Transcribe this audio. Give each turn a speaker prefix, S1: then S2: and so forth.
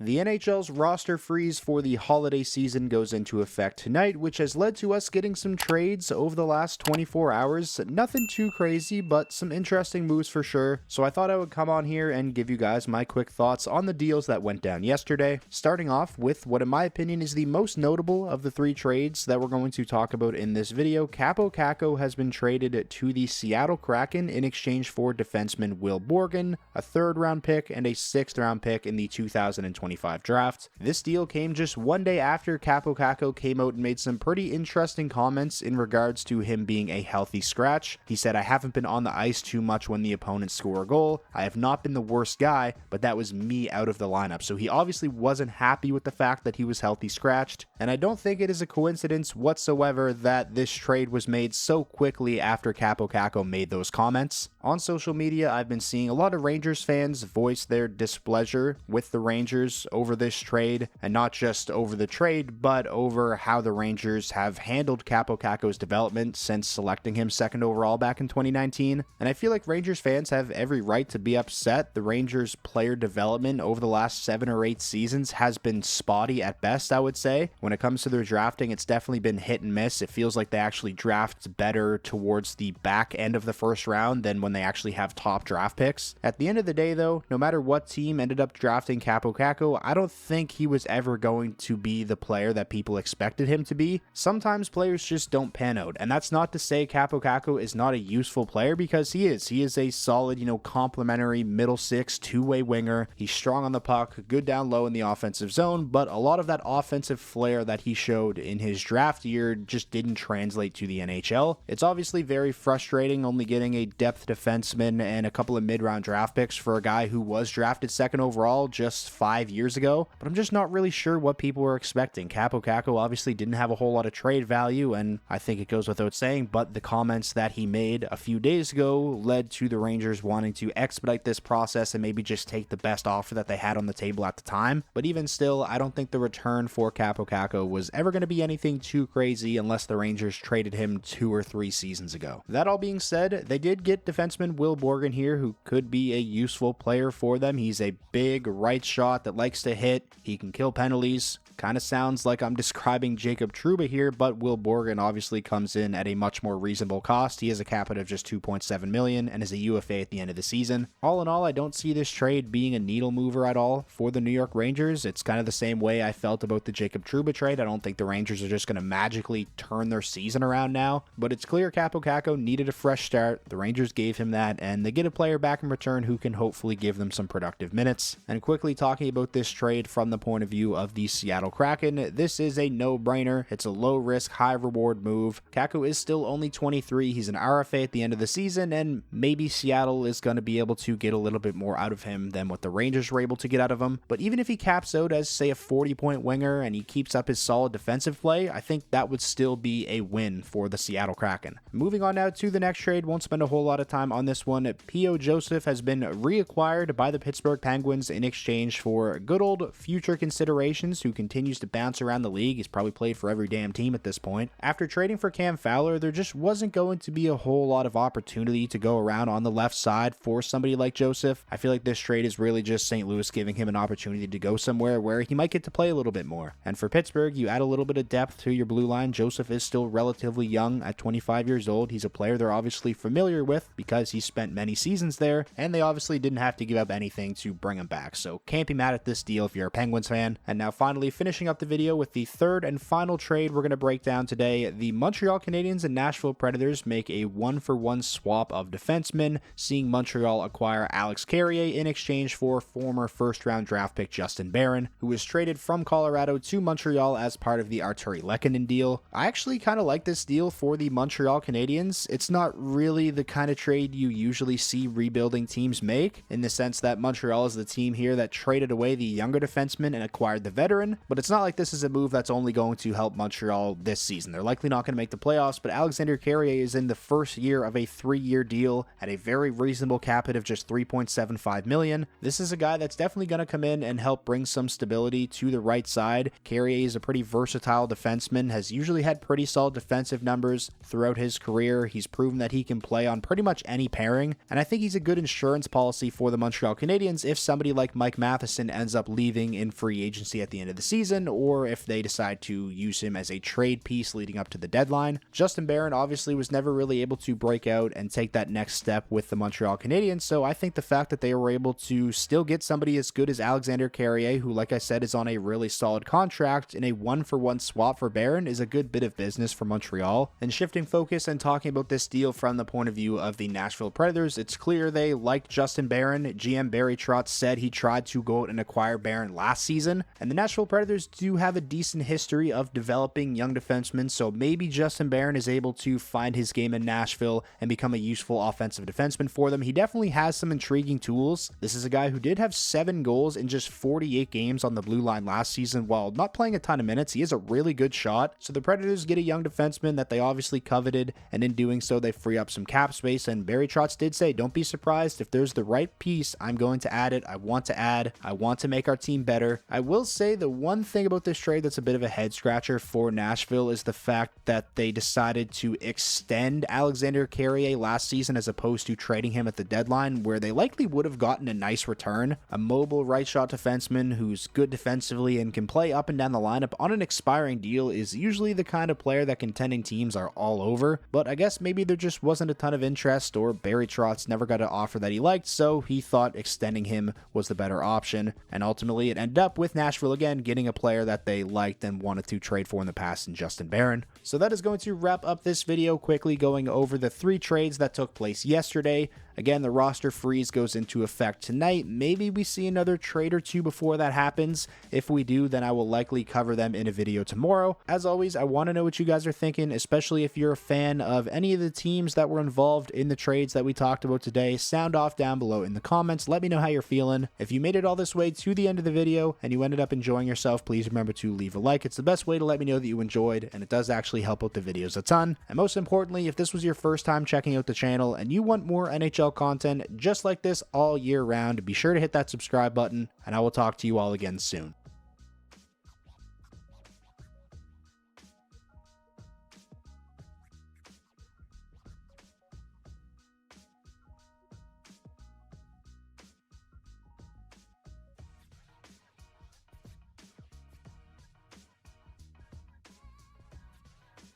S1: The NHL's roster freeze for the holiday season goes into effect tonight, which has led to us getting some trades over the last 24 hours. Nothing too crazy, but some interesting moves for sure. So I thought I would come on here and give you guys my quick thoughts on the deals that went down yesterday, starting off with what in my opinion is the most notable of the three trades that we're going to talk about in this video. Kaapo Kakko has been traded to the Seattle Kraken in exchange for defenseman Will Borgen, a third-round pick, and a sixth-round pick in the 2025 draft. This deal came just one day after Kaapo Kakko came out and made some pretty interesting comments in regards to him being a healthy scratch. He said, "I haven't been on the ice too much when the opponents score a goal. I have not been the worst guy, but that was me out of the lineup." So he obviously wasn't happy with the fact that he was healthy scratched, and I don't think it is a coincidence whatsoever that this trade was made so quickly after Kaapo Kakko made those comments. On social media, I've been seeing a lot of Rangers fans voice their displeasure with the Rangers over this trade, and not just over the trade, but over how the Rangers have handled Kaapo Kakko's development since selecting him second overall back in 2019. And I feel like Rangers fans have every right to be upset. The Rangers player development over the last 7 or 8 seasons has been spotty at best, I would say. When it comes to their drafting, it's definitely been hit and miss. It feels like they actually draft better towards the back end of the first round than when they actually have top draft picks. At the end of the day, though, no matter what team ended up drafting Kaapo Kakko, I don't think he was ever going to be the player that people expected him to be. Sometimes players just don't pan out, and that's not to say Kaapo Kakko is not a useful player, because he is. He is a solid, complementary middle six, two-way winger. He's strong on the puck, good down low in the offensive zone, but a lot of that offensive flair that he showed in his draft year just didn't translate to the NHL. It's obviously very frustrating only getting a depth defenseman and a couple of mid-round draft picks for a guy who was drafted second overall just 5 years ago, but I'm just not really sure what people were expecting. Kaapo Kakko obviously didn't have a whole lot of trade value, and I think it goes without saying, but the comments that he made a few days ago led to the Rangers wanting to expedite this process and maybe just take the best offer that they had on the table at the time. But even still, I don't think the return for Kaapo Kakko was ever going to be anything too crazy unless the Rangers traded him 2 or 3 seasons ago. That all being said, they did get defenseman Will Borgen here, who could be a useful player for them. He's a big right shot that likes to hit. He can kill penalties. Kind of sounds like I'm describing Jacob Trouba here, but Will Borgen obviously comes in at a much more reasonable cost. He has a cap hit of just $2.7 million and is a UFA at the end of the season. All in all, I don't see this trade being a needle mover at all for the New York Rangers. It's kind of the same way I felt about the Jacob Trouba trade. I don't think the Rangers are just going to magically turn their season around now, but it's clear Kaapo Kakko needed a fresh start. The Rangers gave him that, and they get a player back in return who can hopefully give them some productive minutes. And quickly talking about this trade from the point of view of the Seattle Kraken, this is a no-brainer. It's a low-risk, high-reward move. Kakko is still only 23. He's an RFA at the end of the season, and maybe Seattle is going to be able to get a little bit more out of him than what the Rangers were able to get out of him. But even if he caps out as, say, a 40-point winger and he keeps up his solid defensive play, I think that would still be a win for the Seattle Kraken. Moving on now to the next trade. Won't spend a whole lot of time on this one. P.O. Joseph has been reacquired by the Pittsburgh Penguins in exchange for good old future considerations, who continues to bounce around the league. He's probably played for every damn team at this point. After trading for Cam Fowler, there just wasn't going to be a whole lot of opportunity to go around on the left side for somebody like Joseph. I feel like this trade is really just St. Louis giving him an opportunity to go somewhere where he might get to play a little bit more. And for Pittsburgh, you add a little bit of depth to your blue line. Joseph is still relatively young at 25 years old. He's a player they're obviously familiar with because he spent many seasons there, and they obviously didn't have to give up anything to bring him back. So can't be mad at this deal if you're a Penguins fan. And now finally finishing up the video with the third and final trade we're going to break down today. The Montreal Canadiens and Nashville Predators make a 1-for-1 swap of defensemen, seeing Montreal acquire Alex Carrier in exchange for former first-round draft pick Justin Barron, who was traded from Colorado to Montreal as part of the Arturi Lehkonen deal. I actually kind of like this deal for the Montreal Canadiens. It's not really the kind of trade you usually see rebuilding teams make, in the sense that Montreal is the team here that traded away the younger defenseman and acquired the veteran, but it's not like this is a move that's only going to help Montreal this season. They're likely not going to make the playoffs, but Alexander Carrier is in the first year of a 3-year deal at a very reasonable cap hit of just $3.75 million. This is a guy that's definitely going to come in and help bring some stability to the right side. Carrier is a pretty versatile defenseman, has usually had pretty solid defensive numbers throughout his career. He's proven that he can play on pretty much any pairing, and I think he's a good insurance policy for the Montreal Canadiens if somebody like Mike Matheson ends up leaving in free agency at the end of the season, or if they decide to use him as a trade piece leading up to the deadline. Justin Barron obviously was never really able to break out and take that next step with the Montreal Canadiens, so I think the fact that they were able to still get somebody as good as Alexander Carrier, who, like I said, is on a really solid contract, in a one-for-one swap for Barron is a good bit of business for Montreal. And shifting focus and talking about this deal from the point of view of the Nashville Predators, it's clear they liked Justin Barron. GM Barry Trotz said he tried to go out and acquire Barron last season, and the Nashville Predators do have a decent history of developing young defensemen, so maybe Justin Barron is able to find his game in Nashville and become a useful offensive defenseman for them. He definitely has some intriguing tools. This is a guy who did have 7 goals in just 48 games on the blue line last season. While not playing a ton of minutes, he is a really good shot. So the Predators get a young defenseman that they obviously coveted, and in doing so, they free up some cap space. And Barry Trotz did say, don't be surprised if there's the right piece, I'm going to add it. I want to make our team better. I will say the one thing about this trade that's a bit of a head scratcher for Nashville is the fact that they decided to extend Alexander Carrier last season as opposed to trading him at the deadline, where they likely would have gotten a nice return. A mobile right shot defenseman who's good defensively and can play up and down the lineup on an expiring deal is usually the kind of player that contending teams are all over, but I guess maybe there just wasn't a ton of interest, or Barry Trotz never got an offer that he liked, so he thought extending him was the better option, and ultimately it ended up with Nashville again getting a player that they liked and wanted to trade for in the past in Justin Barron. So that is going to wrap up this video, quickly going over the 3 trades that took place yesterday. Again, the roster freeze goes into effect tonight. Maybe we see another trade or 2 before that happens. If we do, then I will likely cover them in a video tomorrow. As always, I want to know what you guys are thinking, especially if you're a fan of any of the teams that were involved in the trades that we talked about today. Sound off down below in the comments. Let me know how you're feeling. If you made it all this way to the end of the video and you ended up enjoying yourself, please remember to leave a like. It's the best way to let me know that you enjoyed, and it does actually help out the videos a ton. And most importantly, if this was your first time checking out the channel and you want more NHL content just like this all year round, be sure to hit that subscribe button, and I will talk to you all again soon.